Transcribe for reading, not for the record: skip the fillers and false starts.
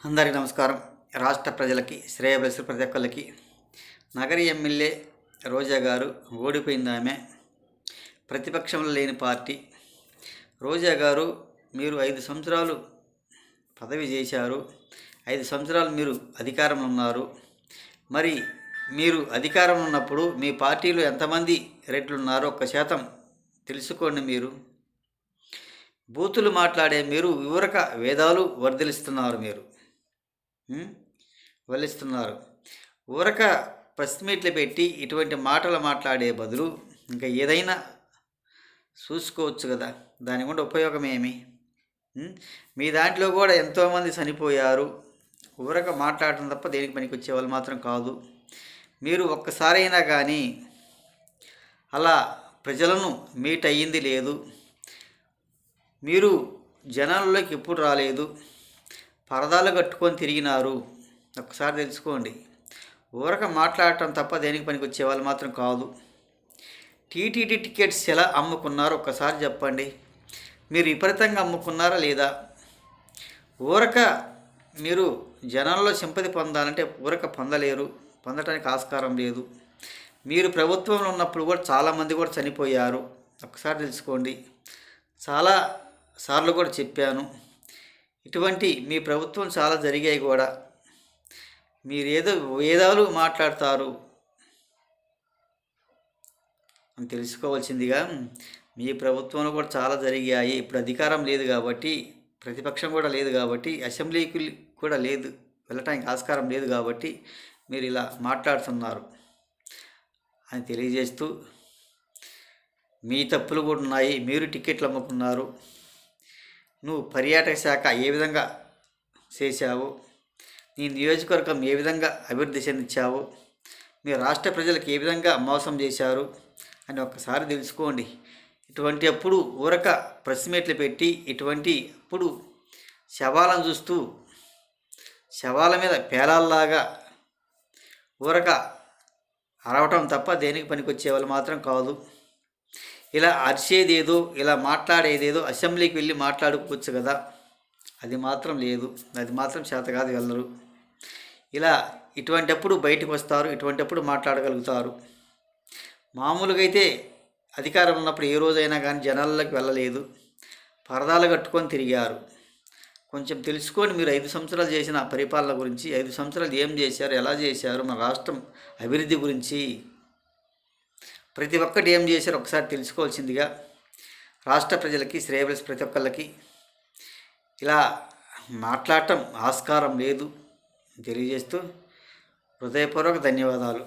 అందరికీ నమస్కారం. రాష్ట్ర ప్రజలకి, శ్రేయోభిలాషులు ప్రతి ఒక్కళ్ళకి నగరి ఎమ్మెల్యే రోజా గారు ఓడిపోయింది. ఆమె ప్రతిపక్షంలో లేని పార్టీ. రోజా గారు, మీరు 5 సంవత్సరాలు పదవి చేశారు, 5 సంవత్సరాలు మీరు అధికారంలో ఉన్నారు. మరి మీరు అధికారంలో ఉన్నప్పుడు మీ పార్టీలో ఎంతమంది రెడ్లు ఉన్నారో ఒక్క శాతం తెలుసుకోండి. మీరు బూతులు మాట్లాడే మీరు వివరక వేదాలు వర్ధిలిస్తున్నారు. మీరు వల్లిస్తున్నారు. ఊరక ప్రెస్ మీట్లు పెట్టి ఇటువంటి మాటలు మాట్లాడే బదులు ఇంకా ఏదైనా చూసుకోవచ్చు కదా. దాని గుండా ఉపయోగం ఏమి? మీ దాంట్లో కూడా ఎంతోమంది చనిపోయారు. ఊరక మాట్లాడటం తప్ప దేనికి పనికి వచ్చే వాళ్ళు మాత్రం కాదు. మీరు ఒక్కసారైనా కానీ అలా ప్రజలను మీట్ అయ్యింది లేదు. మీరు జనాల్లోకి ఎప్పుడు రాలేదు. పరదాలు కట్టుకొని తిరిగినారు. ఒక్కసారి తెలుసుకోండి. ఊరక మాట్లాడటం తప్ప దేనికి పనికి వచ్చేవాళ్ళు మాత్రం కాదు. టీటీడీ టికెట్స్ ఎలా అమ్ముకున్నారో ఒక్కసారి చెప్పండి. మీరు విపరీతంగా అమ్ముకున్నారా లేదా? ఊరక మీరు జనంలో సింపతి పొందాలంటే ఊరక పొందలేరు, పొందటానికి ఆస్కారం లేదు. మీరు ప్రభుత్వంలో ఉన్నప్పుడు కూడా చాలామంది కూడా చనిపోయారు. ఒక్కసారి తెలుసుకోండి. చాలా సార్లు కూడా చెప్పాను. ఇటువంటి మీ ప్రభుత్వం చాలా జరిగాయి కూడా. మీరేదో వేదాలు మాట్లాడతారు అని తెలుసుకోవాల్సిందిగా. మీ ప్రభుత్వంలో కూడా చాలా జరిగాయి. ఇప్పుడు అధికారం లేదు కాబట్టి, ప్రతిపక్షం కూడా లేదు కాబట్టి, అసెంబ్లీకి కూడా లేదు, వెళ్ళటానికి ఆస్కారం లేదు కాబట్టి మీరు ఇలా మాట్లాడుతున్నారు అని తెలియజేస్తూ, మీ తప్పులు కూడా ఉన్నాయి. మీరు టికెట్లు అమ్ముకున్నారు. నువ్వు పర్యాటక శాఖ ఏ విధంగా చేశావు, నీ నియోజకవర్గం ఏ విధంగా అభివృద్ధి చెందించావు, మీ రాష్ట్ర ప్రజలకు ఏ విధంగా మోసం చేశారు అని ఒక్కసారి తెలుసుకోండి. ఇటువంటి అప్పుడు ఊరక ప్రెస్ మీట్లు పెట్టి ఇటువంటి అప్పుడు శవాలను చూస్తూ శవాల మీద పేలాల్లాగా ఊరక అరవటం తప్ప దేనికి పనికొచ్చే వాళ్ళు మాత్రం కాదు. ఇలా అరిచేదేదో, ఇలా మాట్లాడేదేదో అసెంబ్లీకి వెళ్ళి మాట్లాడుకోవచ్చు కదా. అది మాత్రం లేదు. అది మాత్రం చేత కాదు, వెళ్ళరు. ఇలా ఇటువంటిప్పుడు బయటకు వస్తారు, ఇటువంటిప్పుడు మాట్లాడగలుగుతారు. మామూలుగా అయితే అధికారం ఉన్నప్పుడు ఏ రోజైనా కానీ జనాల్లోకి వెళ్ళలేదు, పరదాలు కట్టుకొని తిరిగారు. కొంచెం తెలుసుకోండి. మీరు 5 సంవత్సరాలు చేసిన పరిపాలన గురించి, 5 సంవత్సరాలు ఏం చేశారు, ఎలా చేశారు, మన రాష్ట్రం అభివృద్ధి గురించి ప్రతి ఒక్కటి ఏం చేశారో ఒకసారి తెలుసుకోవాల్సిందిగా రాష్ట్ర ప్రజలకి, శ్రేయోభిలాషులు ప్రతి ఒక్కళ్ళకి ఇలా మాట్లాడటం ఆస్కారం లేదు తెలియజేస్తూ హృదయపూర్వక ధన్యవాదాలు.